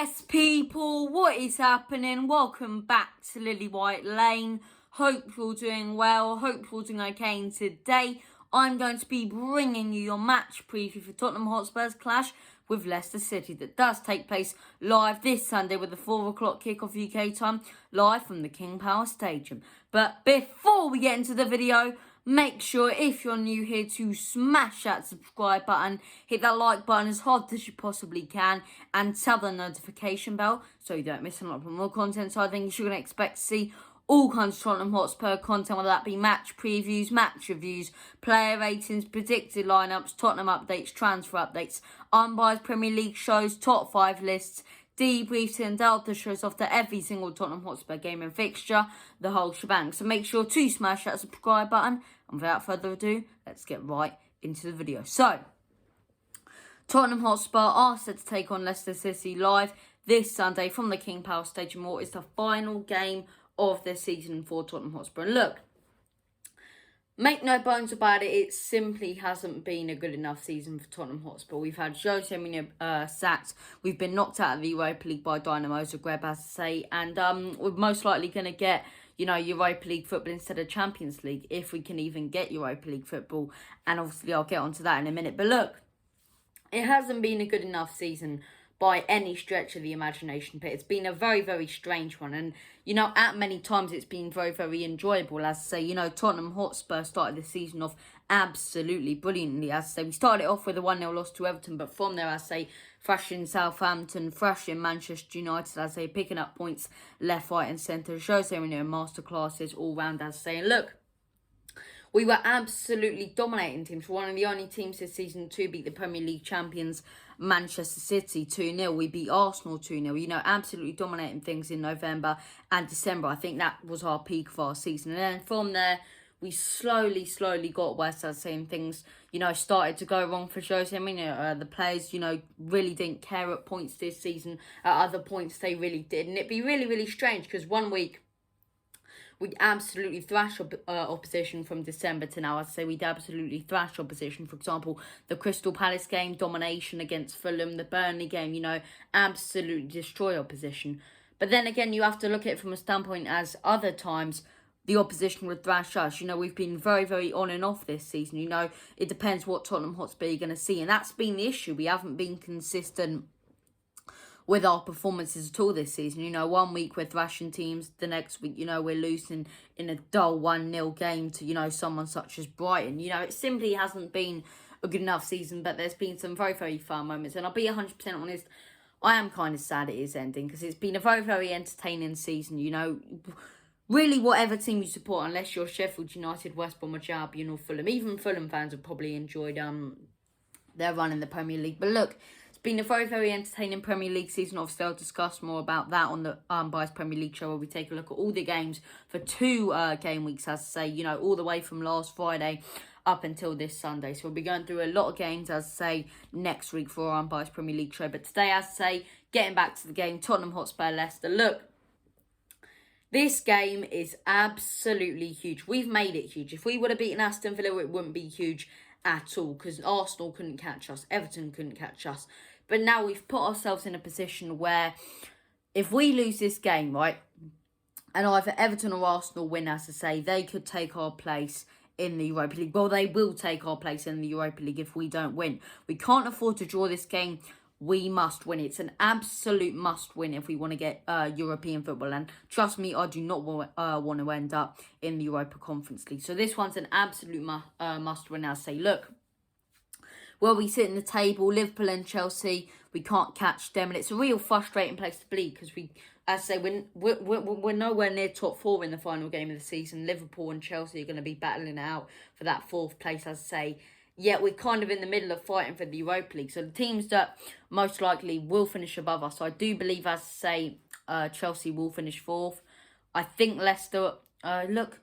Yes, people, what is happening? Welcome back to Lily White Lane. Hope you're doing well. Hope you're doing okay. And today, I'm going to be bringing you your match preview for Tottenham Hotspur's clash with Leicester City that does take place live this Sunday with a 4 o'clock kickoff UK time, live from the King Power Stadium. But before we get into the video, make sure if you're new here to smash that subscribe button, hit that like button as hard as you possibly can, and tap the notification bell so you don't miss a lot more content. So I think you're going to expect to see all kinds of Tottenham Hotspur content, whether that be match previews, match reviews, player ratings, predicted lineups, Tottenham updates, transfer updates, unbiased Premier League shows, top 5 lists, debriefs and Delta shows after every single Tottenham Hotspur game and fixture, the whole shebang. So make sure to smash that subscribe button. And without further ado, let's get right into the video. So, Tottenham Hotspur are set to take on Leicester City live this Sunday from the King Power Stadium. It's the final game of the season for Tottenham Hotspur. And look, make no bones about it, it simply hasn't been a good enough season for Tottenham Hotspur. We've had Jose Mourinho sacked. We've been knocked out of the Europa League by Dynamo Zagreb, as I say. And we're most likely going to get, Europa League football instead of Champions League, if we can even get Europa League football. And obviously, I'll get onto that in a minute. But look, it hasn't been a good enough season by any stretch of the imagination, but it's been a very, very strange one. And, at many times it's been very, very enjoyable. As I say, Tottenham Hotspur started the season off absolutely brilliantly. As I say, we started it off with a 1-0 loss to Everton, but from there, as I say, thrashing Southampton, thrashing Manchester United, as I say, picking up points left, right and centre. Jose Mourinho masterclasses all round, as I say. And look, we were absolutely dominating teams. We're one of the only teams this season to beat the Premier League champions, Manchester City, 2-0. We beat Arsenal 2-0. Absolutely dominating things in November and December. I think that was our peak of our season. And then from there, we slowly got worse. As saying things, started to go wrong for Jose Mourinho. The players, really didn't care at points this season. At other points, they really did. And it'd be really, really strange because one week, we'd absolutely thrash opposition from December to now. I'd say we'd absolutely thrash opposition. For example, the Crystal Palace game, domination against Fulham. The Burnley game, absolutely destroy opposition. But then again, you have to look at it from a standpoint as other times the opposition would thrash us. We've been very, very on and off this season. It depends what Tottenham Hotspur you're going to see. And that's been the issue. We haven't been consistent with our performances at all this season. 1 week we're thrashing teams, the next week, we're losing in a dull 1-0 game to, someone such as Brighton. It simply hasn't been a good enough season, but there's been some very, very fun moments. And I'll be 100% honest, I am kind of sad it is ending because it's been a very, very entertaining season. Really whatever team you support, unless you're Sheffield United, West Bromwich Albion or Fulham. Even Fulham fans have probably enjoyed their run in the Premier League. But look, been a very, very entertaining Premier League season. Obviously, I'll discuss more about that on the Unbiased Premier League show, where we take a look at all the games for 2 game weeks, as I say, all the way from last Friday up until this Sunday. So we'll be going through a lot of games, as I say, next week for our Unbiased Premier League show. But today, as I say, getting back to the game, Tottenham Hotspur Leicester. Look, this game is absolutely huge. We've made it huge. If we would have beaten Aston Villa, it wouldn't be huge at all because Arsenal couldn't catch us. Everton couldn't catch us. But now we've put ourselves in a position where if we lose this game, right, and either Everton or Arsenal win, as I say, they could take our place in the Europa League. Well, they will take our place in the Europa League if we don't win. We can't afford to draw this game. We must win. It's an absolute must win if we want to get European football. And trust me, I do not want to end up in the Europa Conference League. So this one's an absolute must win. I say, look, where we sit in the table, Liverpool and Chelsea, we can't catch them. And it's a real frustrating place to be because as I say, we're nowhere near top 4 in the final game of the season. Liverpool and Chelsea are going to be battling it out for that 4th place, as I say. Yet we're kind of in the middle of fighting for the Europa League. So the teams that most likely will finish above us, so I do believe, as I say, Chelsea will finish 4th. I think Leicester, look,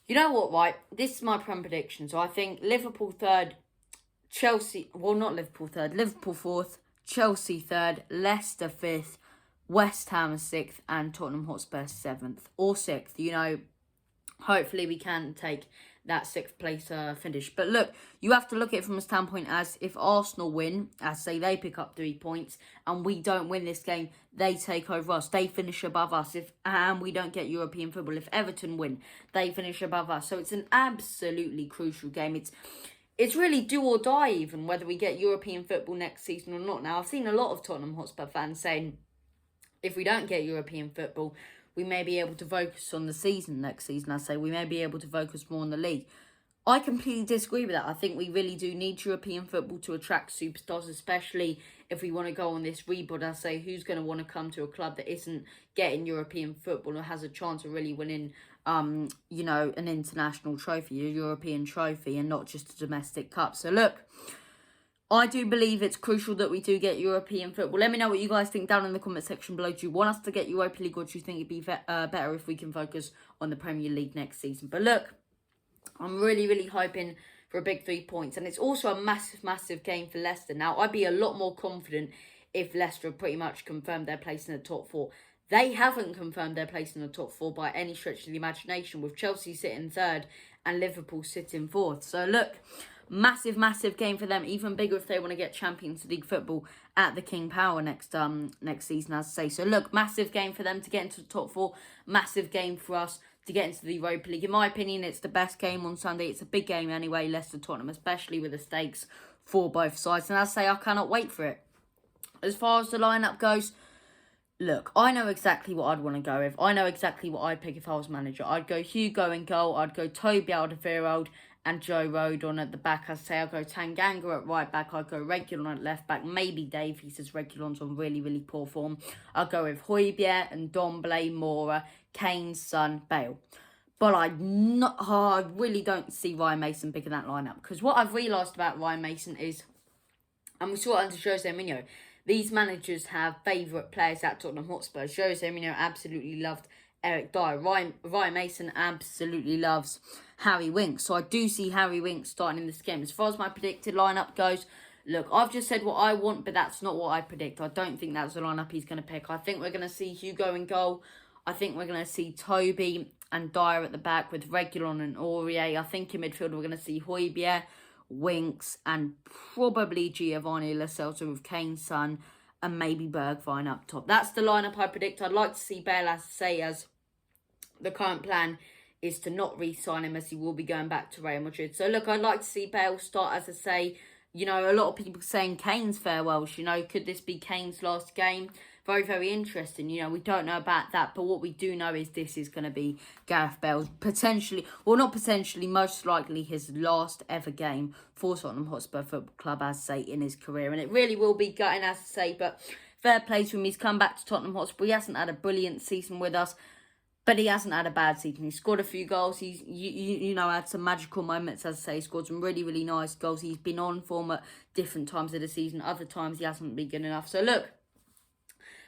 you know what, right? This is my prediction. So I think Liverpool 3rd, Chelsea, well, not Liverpool 3rd, Liverpool 4th, Chelsea 3rd, Leicester 5th, West Ham 6th, and Tottenham Hotspur 7th or 6th. Hopefully we can take that 6th place finish. But look, you have to look at it from a standpoint as if Arsenal win, as say they pick up 3 points, and we don't win this game, they take over us. They finish above us, and we don't get European football. If Everton win, they finish above us. So it's an absolutely crucial game. It's really do or die even whether we get European football next season or not. Now, I've seen a lot of Tottenham Hotspur fans saying if we don't get European football, we may be able to focus on the season next season. I say we may be able to focus more on the league. I completely disagree with that. I think we really do need European football to attract superstars, especially if we want to go on this rebuild. I say who's going to want to come to a club that isn't getting European football or has a chance of really winning, an international trophy, a European trophy, and not just a domestic cup. So look, I do believe it's crucial that we do get European football. Let me know what you guys think down in the comment section below. Do you want us to get Europa League, or do you think it'd be better if we can focus on the Premier League next season? But look, I'm really, really hoping for a big 3 points. And it's also a massive, massive game for Leicester. Now, I'd be a lot more confident if Leicester have pretty much confirmed their place in the top 4. They haven't confirmed their place in the top 4 by any stretch of the imagination, with Chelsea sitting 3rd and Liverpool sitting 4th. So look, massive, massive game for them. Even bigger if they want to get Champions League football at the King Power next season, as I say. So look, massive game for them to get into the top 4. Massive game for us to get into the Europa League. In my opinion, it's the best game on Sunday. It's a big game anyway, Leicester-Tottenham, especially with the stakes for both sides. And as I say, I cannot wait for it. As far as the lineup goes, look, I know exactly what I'd want to go with. I know exactly what I'd pick if I was manager. I'd go Hugo in goal. I'd go Toby Alderweireld and Joe Rodon at the back. I'd say I'll go Tanganga at right back. I'd go Reguilon at left back. Maybe Davies, as Reguilon's on really, really poor form. I'll go with Højbjerg and Domblé, Mora, Kane, Son, Bale. But I really don't see Ryan Mason picking that lineup. Because what I've realised about Ryan Mason is, and we saw it under Jose Mourinho, these managers have favourite players at Tottenham Hotspur. Jose Mourinho absolutely loved Eric Dyer. Ryan Mason absolutely loves Harry Winks. So I do see Harry Winks starting in this game. As far as my predicted lineup goes, look, I've just said what I want, but that's not what I predict. I don't think that's the lineup he's going to pick. I think we're going to see Hugo in goal. I think we're going to see Toby and Dyer at the back with Reguilon and Aurier. I think in midfield we're going to see Højbjerg, Winks, and probably Giovanni Lo Celso with Kane, Son, and maybe Bergwijn up top. That's the lineup I predict. I'd like to see Bale, as the current plan is to not re-sign him, as he will be going back to Real Madrid. So look, I'd like to see Bale start, as I say. A lot of people saying Kane's farewells. Could this be Kane's last game? Very, very interesting. We don't know about that. But what we do know is this is going to be Gareth Bale's most likely his last ever game for Tottenham Hotspur Football Club, as I say, in his career. And it really will be gutting, as I say. But fair play to him. He's come back to Tottenham Hotspur. He hasn't had a brilliant season with us, but he hasn't had a bad season. He scored a few goals. He's, had some magical moments, as I say. He scored some really, really nice goals. He's been on form at different times of the season. Other times he hasn't been good enough. So look,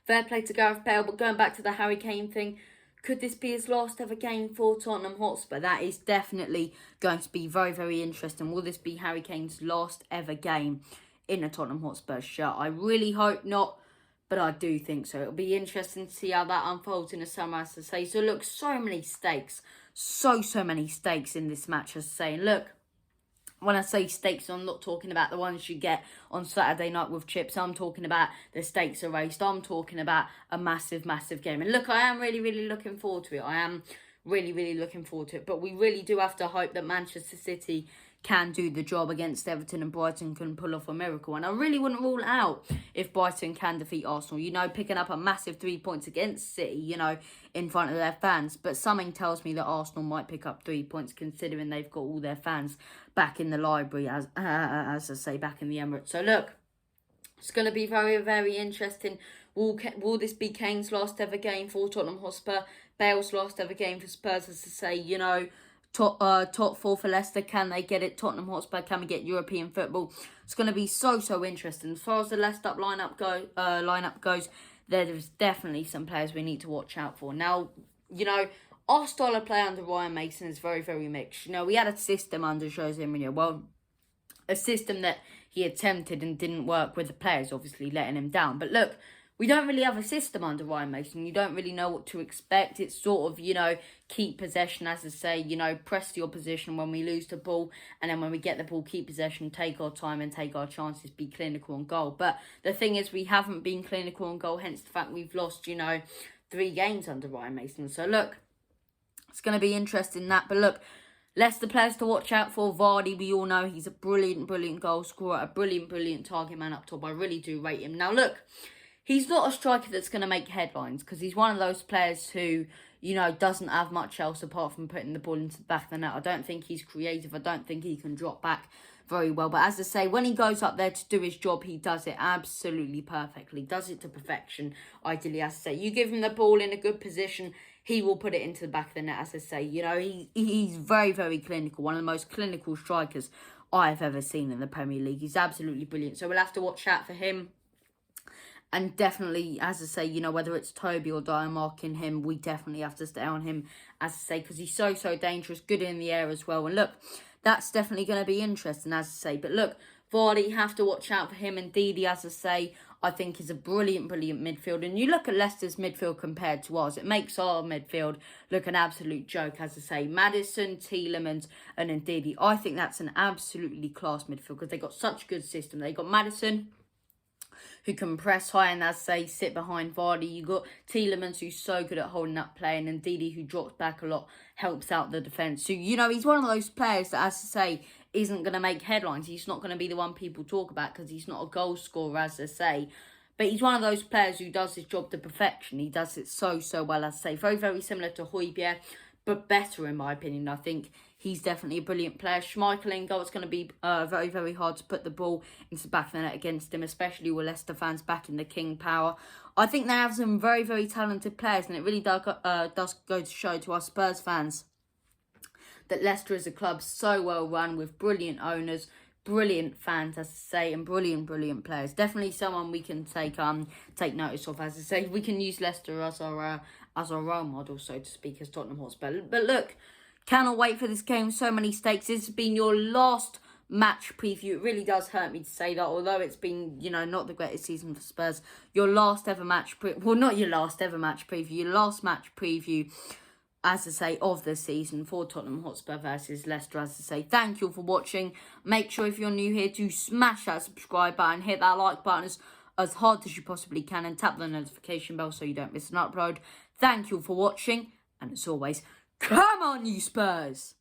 fair play to Gareth Bale. But going back to the Harry Kane thing, could this be his last ever game for Tottenham Hotspur? That is definitely going to be very, very interesting. Will this be Harry Kane's last ever game in a Tottenham Hotspur shirt? I really hope not, but I do think so. It'll be interesting to see how that unfolds in the summer, as I say. So look, so many stakes. So many stakes in this match, as I say. And look, when I say stakes, I'm not talking about the ones you get on Saturday night with chips. I'm talking about the stakes are raised. I'm talking about a massive, massive game. And look, I am really, really looking forward to it. I am really, really looking forward to it. But we really do have to hope that Manchester City can do the job against Everton and Brighton can pull off a miracle. And I really wouldn't rule out if Brighton can defeat Arsenal, picking up a massive 3 points against City, in front of their fans. But something tells me that Arsenal might pick up 3 points, considering they've got all their fans back in the library, as I say, back in the Emirates. So look, it's going to be very, very interesting. Will this be Kane's last ever game for Tottenham Hotspur? Bale's last ever game for Spurs, as to say, top 4 for Leicester. Can they get it? Tottenham Hotspur, can we get European football? It's going to be so interesting. As far as the Leicester lineup goes, there is definitely some players we need to watch out for. Now, our style of play under Ryan Mason is very, very mixed. We had a system under Jose Mourinho. Well, a system that he attempted and didn't work with the players, obviously letting him down. But look, we don't really have a system under Ryan Mason. You don't really know what to expect. It's sort of, keep possession, as I say, press the opposition when we lose the ball. And then when we get the ball, keep possession, take our time and take our chances, be clinical on goal. But the thing is, we haven't been clinical on goal, hence the fact we've lost, 3 games under Ryan Mason. So, look, it's going to be interesting that. But, look, Leicester players to watch out for. Vardy, we all know he's a brilliant, brilliant goal scorer, a brilliant, brilliant target man up top. I really do rate him. Now, look, he's not a striker that's going to make headlines because he's one of those players who, doesn't have much else apart from putting the ball into the back of the net. I don't think he's creative. I don't think he can drop back very well. But as I say, when he goes up there to do his job, he does it absolutely perfectly. Does it to perfection, ideally, as I say. You give him the ball in a good position, he will put it into the back of the net, as I say. He's very, very clinical. One of the most clinical strikers I've ever seen in the Premier League. He's absolutely brilliant. So we'll have to watch out for him. And definitely, as I say, whether it's Toby or Dyer marking him, we definitely have to stay on him, as I say, because he's so, so dangerous, good in the air as well. And look, that's definitely going to be interesting, as I say. But look, Vardy, have to watch out for him. And Didi, as I say, I think is a brilliant, brilliant midfield. And you look at Leicester's midfield compared to ours, it makes our midfield look an absolute joke, as I say. Maddison, Tielemans and Ndidi. I think that's an absolutely class midfield because they got such a good system. They got Maddison, who can press high and, as I say, sit behind Vardy. You got Tielemans, who's so good at holding up play, and then Didi, who drops back a lot, helps out the defence. So, he's one of those players that, as I say, isn't going to make headlines. He's not going to be the one people talk about because he's not a goal scorer, as I say. But he's one of those players who does his job to perfection. He does it so, so well, as I say. Very, very similar to Højbjerg, but better in my opinion. I think he's definitely a brilliant player. Schmeichel in goal, it's going to be very, very hard to put the ball into the back of the net against him, especially with Leicester fans back in the King Power. I think they have some very, very talented players, and it really does go to show to our Spurs fans that Leicester is a club so well run with brilliant owners, brilliant fans, as I say, and brilliant, brilliant players. Definitely someone we can take notice of, as I say. We can use Leicester as our role model, so to speak, as Tottenham Hotspur. But look, cannot wait for this game. So many stakes. This has been your last match preview. It really does hurt me to say that, although it's been, not the greatest season for Spurs. Your last ever match not your last ever match preview. Your last match preview, as I say, of the season for Tottenham Hotspur versus Leicester, as I say. Thank you all for watching. Make sure if you're new here to smash that subscribe button, hit that like button as hard as you possibly can, and tap the notification bell so you don't miss an upload. Thank you all for watching, and as always, come on you Spurs!